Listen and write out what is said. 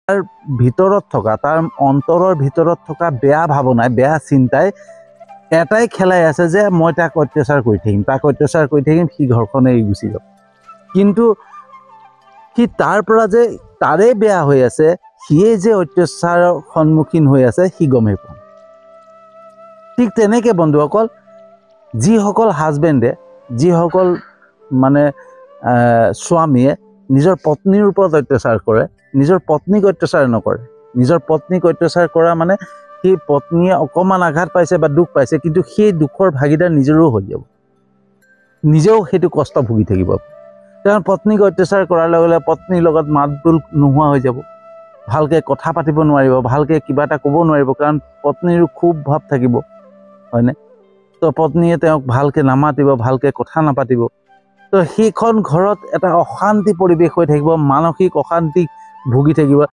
তাৰ ভিতৰত থকা তাৰ অন্তৰৰ ভিতৰত থকা বেয়া ভাৱনাই বেয়া চিন্তাই এটাই খেলাই আছে যে মই তাক অত্যাচাৰ কৰি থাকিম সি ঘৰখন এৰি গুচি যাব। কিন্তু সি তাৰ পৰা যে তাৰে বেয়া হৈ আছে, সিয়ে যে অত্যাচাৰৰ সন্মুখীন হৈ আছে সি গমেই পোৱা নাই। ঠিক তেনেকৈ বন্ধুসকল, যিসকল হাজবেণ্ডে যিসকল মানে স্বামীয়ে নিজৰ পত্নীৰ ওপৰত অত্যাচাৰ কৰে, নিজৰ পত্নীক অত্যাচাৰ নকৰে। নিজৰ পত্নীক অত্যাচাৰ কৰা মানে সেই পত্নীয়ে অকণমান আঘাত পাইছে বা দুখ পাইছে, কিন্তু সেই দুখৰ ভাগিদাৰ নিজৰো হৈ যাব, নিজেও সেইটো কষ্ট ভুগি থাকিব। তেওঁ পত্নীক অত্যাচাৰ কৰাৰ লগে লগে পত্নীৰ লগত মাত বোল নোহোৱা হৈ যাব, ভালকৈ কথা পাতিব নোৱাৰিব, ভালকৈ কিবা এটা ক'ব নোৱাৰিব, কাৰণ পত্নীৰো খুব ভাৱ থাকিব, হয়নে? তো পত্নীয়ে তেওঁক ভালকৈ নামাতিব, ভালকৈ কথা নাপাতিব। তো সেইখন ঘৰত এটা অশান্তি পৰিৱেশ হৈ থাকিব, মানসিক অশান্তি ভুগি থাকিব।